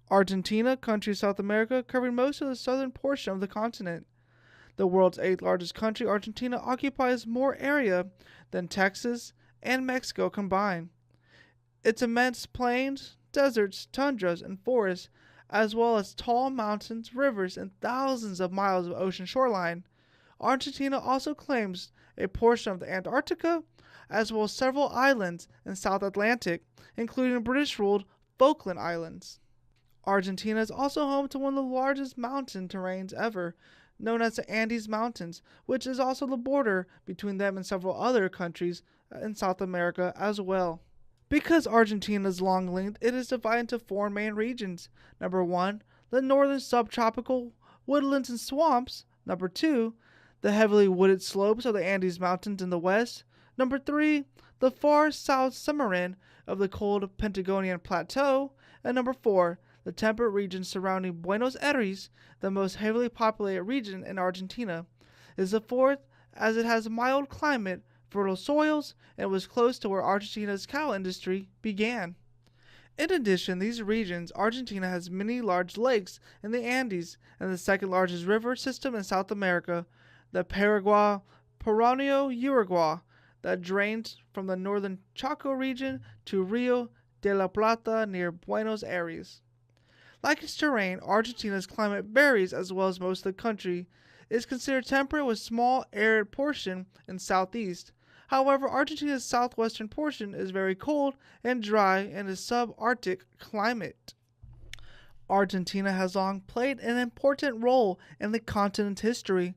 Argentina, country of South America, covering most of the southern portion of the continent. The world's eighth largest country, Argentina occupies more area than Texas and Mexico combined. Its immense plains, deserts, tundras, and forests, as well as tall mountains, rivers, and thousands of miles of ocean shoreline. Argentina also claims a portion of the Antarctica, as well as several islands in South Atlantic, including British ruled Falkland Islands. Argentina is also home to one of the largest mountain terrains ever, known as the Andes Mountains, which is also the border between them and several other countries in South America as well. Because Argentina's long length, it is divided into four main regions. Number 1, the northern subtropical woodlands and swamps. Number 2, the heavily wooded slopes of the Andes Mountains in the west. Number 3, the far south submarine of the cold Patagonian Plateau. And number 4, the temperate region surrounding Buenos Aires, the most heavily populated region in Argentina. It is the fourth as it has a mild climate, fertile soils, and was close to where Argentina's cattle industry began. In addition, these regions, Argentina has many large lakes in the Andes and the second largest river system in South America, the Paraguay Paranio Uruguay, that drains from the northern Chaco region to Rio de la Plata near Buenos Aires. Like its terrain, Argentina's climate varies as well as most of the country. It is considered temperate with small arid portion in southeast. However, Argentina's southwestern portion is very cold and dry in a subarctic climate. Argentina has long played an important role in the continent's history.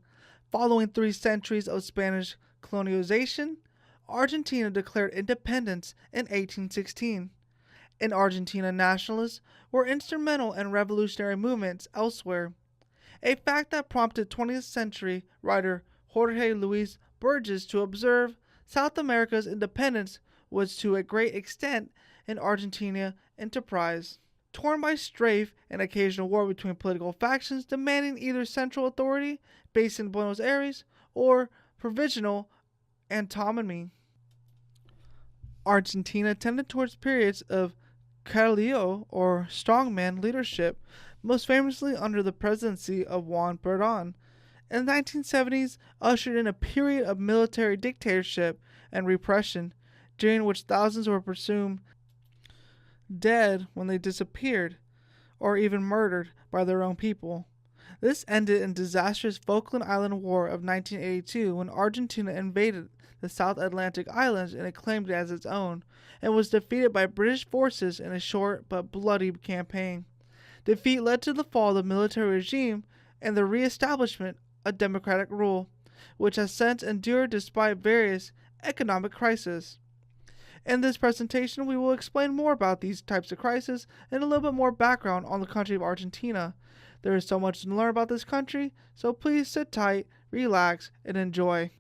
Following 3 centuries of Spanish colonization, Argentina declared independence in 1816. And Argentina nationalists were instrumental in revolutionary movements elsewhere, a fact that prompted 20th century writer Jorge Luis Borges to observe South America's independence was to a great extent an Argentina enterprise. Torn by strife and occasional war between political factions demanding either central authority based in Buenos Aires or provisional autonomy. Argentina tended towards periods of caudillo or strongman leadership, most famously under the presidency of Juan Perón. In the 1970s, ushered in a period of military dictatorship and repression, during which thousands were presumed dead when they disappeared, or even murdered by their own people. This ended in disastrous Falkland Island War of 1982 when Argentina invaded the South Atlantic Islands and claimed it as its own, and was defeated by British forces in a short but bloody campaign. Defeat led to the fall of the military regime and the re-establishment of democratic rule, which has since endured despite various economic crises. In this presentation, we will explain more about these types of crises and a little bit more background on the country of Argentina. There is so much to learn about this country, so please sit tight, relax, and enjoy.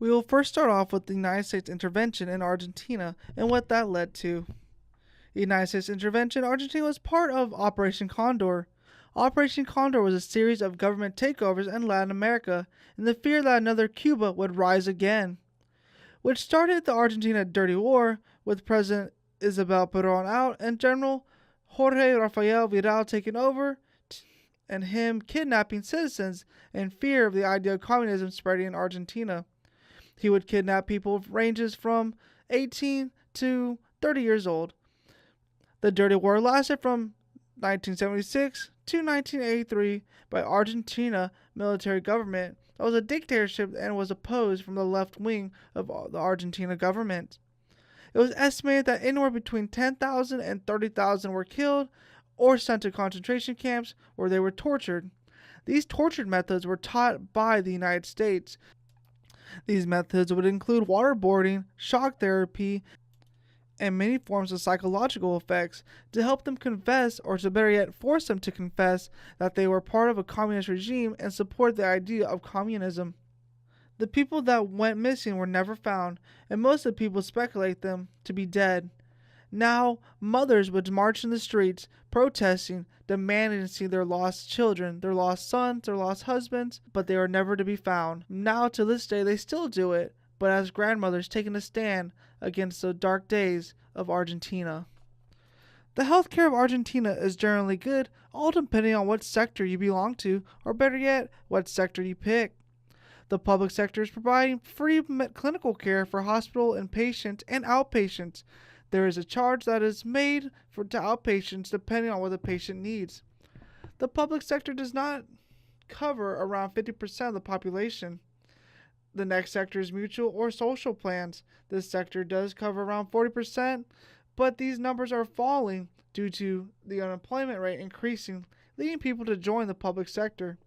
We will first start off with the United States intervention in Argentina and what that led to. The United States intervention in Argentina was part of Operation Condor. Operation Condor was a series of government takeovers in Latin America in the fear that another Cuba would rise again, which started the Argentina Dirty War with President Isabel Perón out and General Jorge Rafael Vidal taking over and him kidnapping citizens in fear of the idea of communism spreading in Argentina. He would kidnap people of ranges from 18 to 30 years old. The Dirty War lasted from 1976 to 1983 by Argentina military government that was a dictatorship and was opposed from the left wing of the Argentina government. It was estimated that anywhere between 10,000 and 30,000 were killed or sent to concentration camps where they were tortured. These torture methods were taught by the United States. These methods would include waterboarding, shock therapy, and many forms of psychological effects to help them confess, or to better yet force them to confess, that they were part of a communist regime and support the idea of communism. The people that went missing were never found, and most of the people speculate them to be dead. Now, mothers would march in the streets, protesting, demanding to see their lost children, their lost sons, their lost husbands, but they were never to be found. Now, to this day, they still do it, but as grandmothers taking a stand against the dark days of Argentina. The healthcare of Argentina is generally good, all depending on what sector you belong to, or better yet, what sector you pick. The public sector is providing free clinical care for hospital inpatients and outpatients. There is a charge that is made to outpatients depending on what the patient needs. The public sector does not cover around 50% of the population. The next sector is mutual or social plans. This sector does cover around 40%, but these numbers are falling due to the unemployment rate increasing, leading people to join the public sector.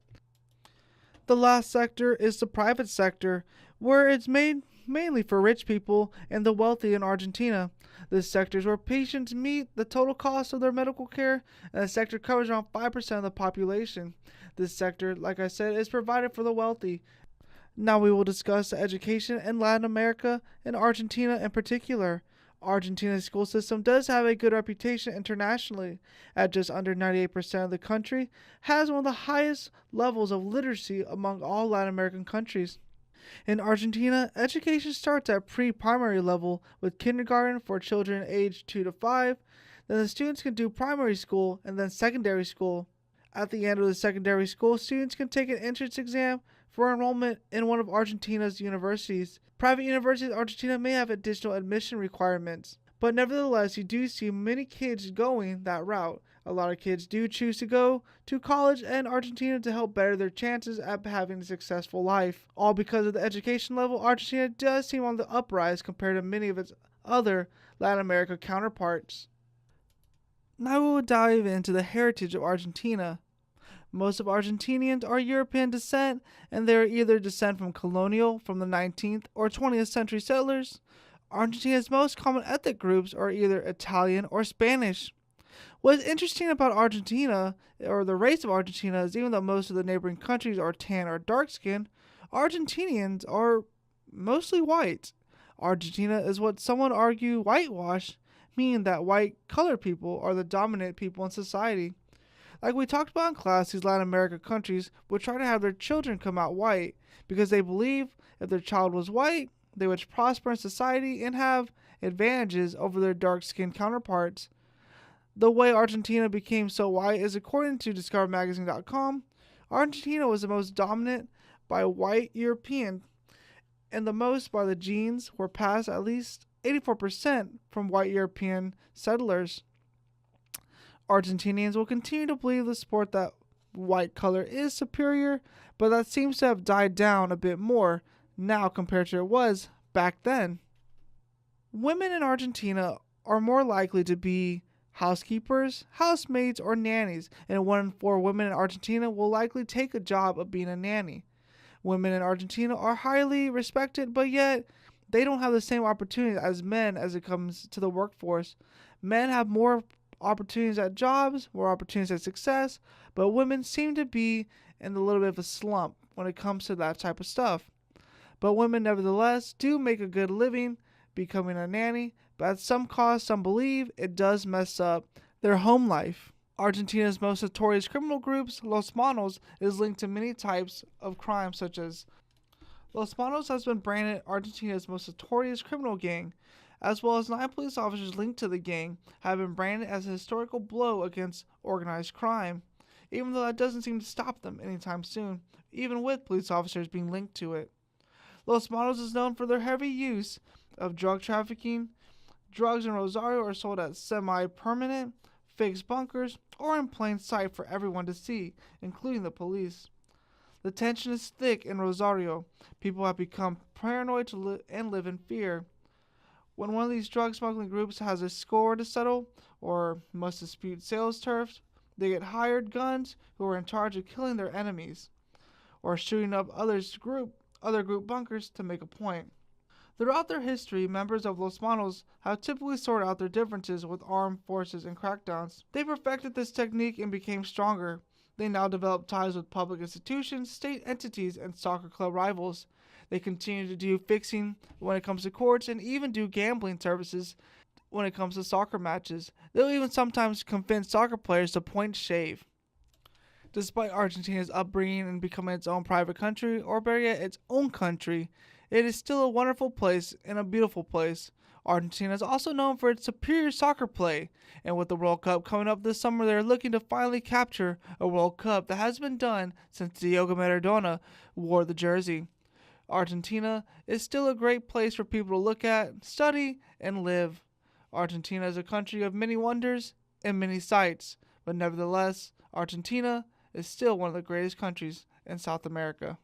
The last sector is the private sector, where it's made mainly for rich people and the wealthy in Argentina. This sector is where patients meet the total cost of their medical care, and the sector covers around 5% of the population. This sector, like I said, is provided for the wealthy. Now we will discuss education in Latin America and Argentina in particular. Argentina's school system does have a good reputation internationally, at just under 98% of the country, has one of the highest levels of literacy among all Latin American countries. In Argentina, education starts at pre-primary level with kindergarten for children aged 2 to 5, then the students can do primary school and then secondary school. At the end of the secondary school, students can take an entrance exam for enrollment in one of Argentina's universities. Private universities in Argentina may have additional admission requirements, but nevertheless, you do see many kids going that route. A lot of kids do choose to go to college in Argentina to help better their chances at having a successful life. All because of the education level, Argentina does seem on the uprise compared to many of its other Latin America counterparts. Now we will dive into the heritage of Argentina. Most of Argentinians are European descent, and they are either descent from colonial, from the 19th or 20th century settlers. Argentina's most common ethnic groups are either Italian or Spanish. What is interesting about Argentina, or the race of Argentina, is even though most of the neighboring countries are tan or dark skinned, Argentinians are mostly white. Argentina is what some would argue whitewashed, meaning that white colored people are the dominant people in society. Like we talked about in class, these Latin American countries would try to have their children come out white because they believe if their child was white, they would prosper in society and have advantages over their dark-skinned counterparts. The way Argentina became so white is according to DiscoverMagazine.com, Argentina was the most dominant by white European, and the most by the genes were passed at least 84% from white European settlers. Argentinians will continue to believe the sport that white color is superior, but that seems to have died down a bit more now compared to it was back then. Women in Argentina are more likely to be housekeepers, housemaids, or nannies, and 1 in 4 women in Argentina will likely take a job of being a nanny. Women in Argentina are highly respected, but yet they don't have the same opportunities as men as it comes to the workforce. Men have more opportunities at jobs, more opportunities at success, but women seem to be in a little bit of a slump when it comes to that type of stuff. But women nevertheless do make a good living becoming a nanny, but at some cost, some believe it does mess up their home life. Argentina's most notorious criminal groups, Los Manos, is linked to many types of crime such as Los Manos has been branded Argentina's most notorious criminal gang, as well as 9 police officers linked to the gang have been branded as a historical blow against organized crime, even though that doesn't seem to stop them anytime soon, even with police officers being linked to it. Los Manos is known for their heavy use of drug trafficking. Drugs in Rosario are sold at semi-permanent, fixed bunkers, or in plain sight for everyone to see, including the police. The tension is thick in Rosario. People have become paranoid and live in fear. When one of these drug smuggling groups has a score to settle or must dispute sales turfs, they get hired guns who are in charge of killing their enemies or shooting up other group bunkers to make a point. Throughout their history, members of Los Manos have typically sorted out their differences with armed forces and crackdowns. They perfected this technique and became stronger. They now develop ties with public institutions, state entities, and soccer club rivals. They continue to do fixing when it comes to courts and even do gambling services when it comes to soccer matches. They'll even sometimes convince soccer players to point shave. Despite Argentina's upbringing and becoming its own private country, or better yet, its own country, it is still a wonderful place and a beautiful place. Argentina is also known for its superior soccer play, and with the World Cup coming up this summer, they're looking to finally capture a World Cup that has been done since Diego Maradona wore the jersey. Argentina is still a great place for people to look at, study, and live. Argentina is a country of many wonders and many sights, but nevertheless, Argentina is still one of the greatest countries in South America.